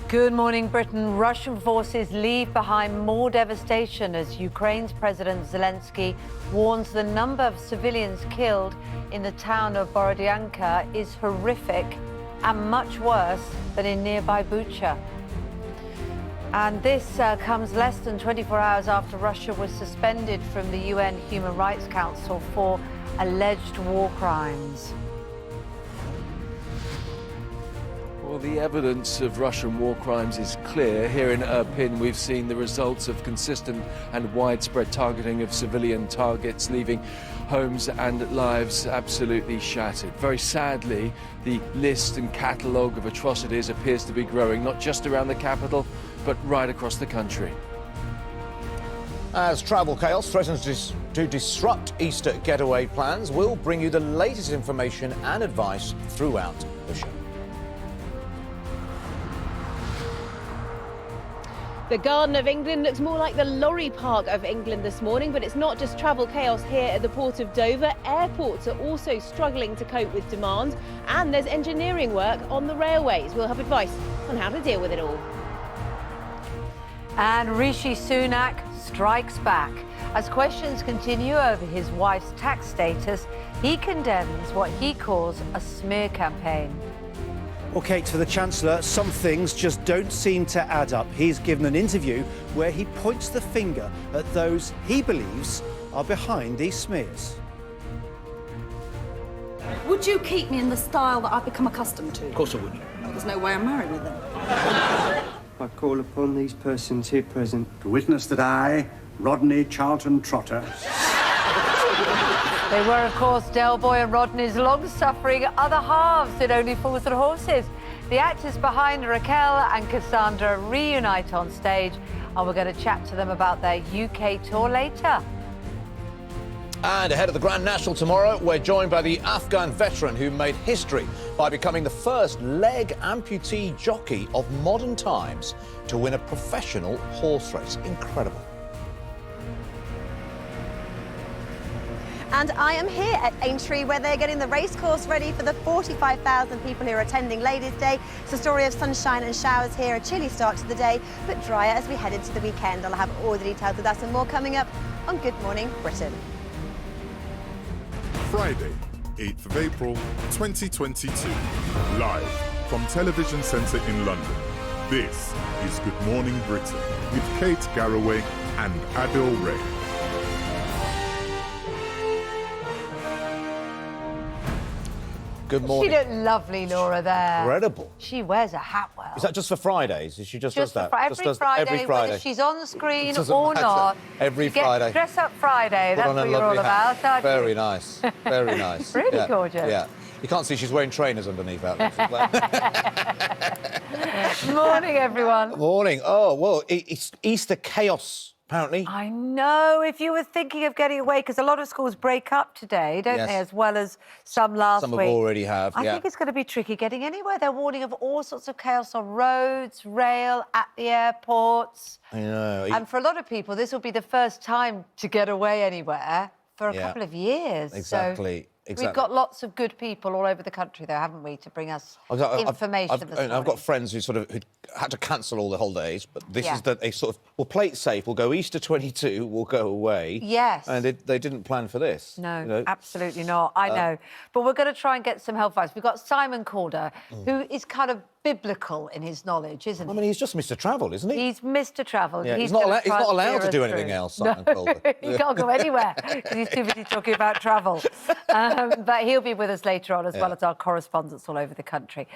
Good morning, Britain. Russian forces leave behind more devastation as Ukraine's President Zelensky warns the number of civilians killed in the town of Borodyanka is horrific and much worse than in nearby Bucha. And this comes less than 24 hours after Russia was suspended from the UN Human Rights Council for alleged war crimes. Well, the evidence of Russian war crimes is clear. Here in Irpin, we've seen the results of consistent and widespread targeting of civilian targets, leaving homes and lives absolutely shattered. Very sadly, the list and catalogue of atrocities appears to be growing, not just around the capital, but right across the country. As travel chaos threatens to disrupt Easter getaway plans, we'll bring you the latest information and advice throughout the show. The Garden of England looks more like the lorry park of England this morning, but it's not just travel chaos here at the port of Dover. Airports are also struggling to cope with demand, and there's engineering work on the railways. We'll have advice on how to deal with it all. And Rishi Sunak strikes back. As questions continue over his wife's tax status, he condemns what he calls a smear campaign. Well, Kate, for the Chancellor, some things just don't seem to add up. He's given an interview where he points the finger at those he believes are behind these smears. Would you keep me in the style that I've become accustomed to? Of course I would. Well, there's no way I'm married with them. I call upon these persons here present to witness that I, Rodney Charlton Trotter... They were, of course, Del Boy and Rodney's long-suffering other halves in Only Fools and Horses. The actors behind Raquel and Cassandra reunite on stage, and we're going to chat to them about their UK tour later. And ahead of the Grand National tomorrow, we're joined by the Afghan veteran who made history by becoming the first leg amputee jockey of modern times to win a professional horse race. Incredible. And I am here at Aintree, where they're getting the racecourse ready for the 45,000 people who are attending Ladies' Day. It's a story of sunshine and showers here, a chilly start to the day, but drier as we head into the weekend. I'll have all the details of that and more coming up on Good Morning Britain. Friday, 8th of April, 2022. Live from Television Centre in London. This is Good Morning Britain with Kate Garraway and Adil Ray. Good morning. She looked lovely, Laura, there. Incredible. She wears a hat well. Is that just for Fridays? She just does that? Every Friday, whether she's on the screen or not. Every Friday. Dress up Friday, that's what you're all about, aren't you? Very nice. Very nice. Really gorgeous. Yeah. You can't see she's wearing trainers underneath that. Morning, everyone. Morning. Oh, well, it's Easter chaos, apparently. I know. If you were thinking of getting away, because a lot of schools break up today, don't they, as well as some last week. Some already have, I think it's going to be tricky getting anywhere. They're warning of all sorts of chaos on roads, rail, at the airports. I know. And for a lot of people, this will be the first time to get away anywhere for a couple of years. Exactly. We've got lots of good people all over the country, though, haven't we, to bring us information this morning. I've got friends who who had to cancel all the holidays, but this is that they sort of, well, play it safe. We'll go Easter 22, we'll go away. Yes. And they didn't plan for this. No, absolutely not. I know. But we're going to try and get some help advice. We've got Simon Calder, who is kind of biblical in his knowledge, isn't he? I mean, he's just Mr. Travel, isn't he? He's Mr. Travel. Yeah, he's not allowed to do anything else, Simon Calder. He can't go anywhere because he's too busy talking about travel. But he'll be with us later on, as well as our correspondents all over the country.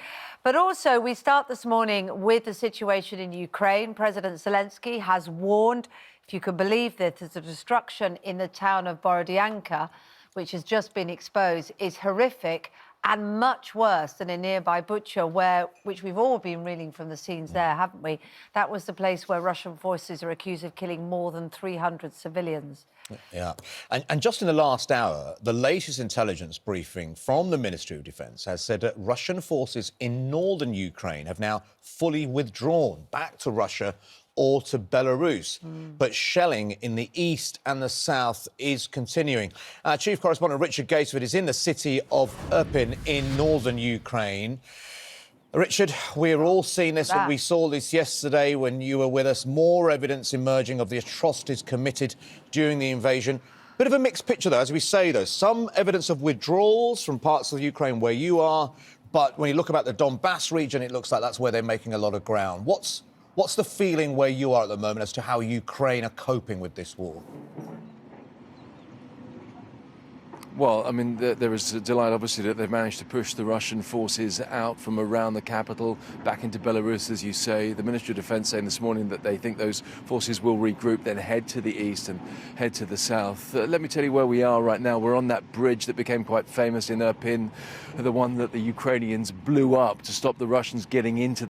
But also, we start this morning with the situation in Ukraine. President Zelensky has warned, if you can believe this, that the destruction in the town of Borodyanka, which has just been exposed, is horrific and much worse than in nearby Bucha, which we've all been reeling from the scenes there, haven't we? That was the place where Russian forces are accused of killing more than 300 civilians. Yeah. And just in the last hour, the latest intelligence briefing from the Ministry of Defence has said that Russian forces in northern Ukraine have now fully withdrawn back to Russia or to Belarus. But shelling in the east and the south is continuing. Our chief correspondent Richard Gatesford is in the city of Irpin in northern Ukraine. Richard, we're all seeing this, and we saw this yesterday when you were with us. More evidence emerging of the atrocities committed during the invasion. Bit of a mixed picture, though, as we say, though. Some evidence of withdrawals from parts of Ukraine where you are, but when you look about the Donbass region, it looks like that's where they're making a lot of ground. What's the feeling where you are at the moment as to how Ukraine are coping with this war? Well, I mean, there is a delight, obviously, that they've managed to push the Russian forces out from around the capital back into Belarus, as you say. The Ministry of Defence saying this morning that they think those forces will regroup, then head to the east and head to the south. Let me tell you where we are right now. We're on that bridge that became quite famous in Irpin, the one that the Ukrainians blew up to stop the Russians getting into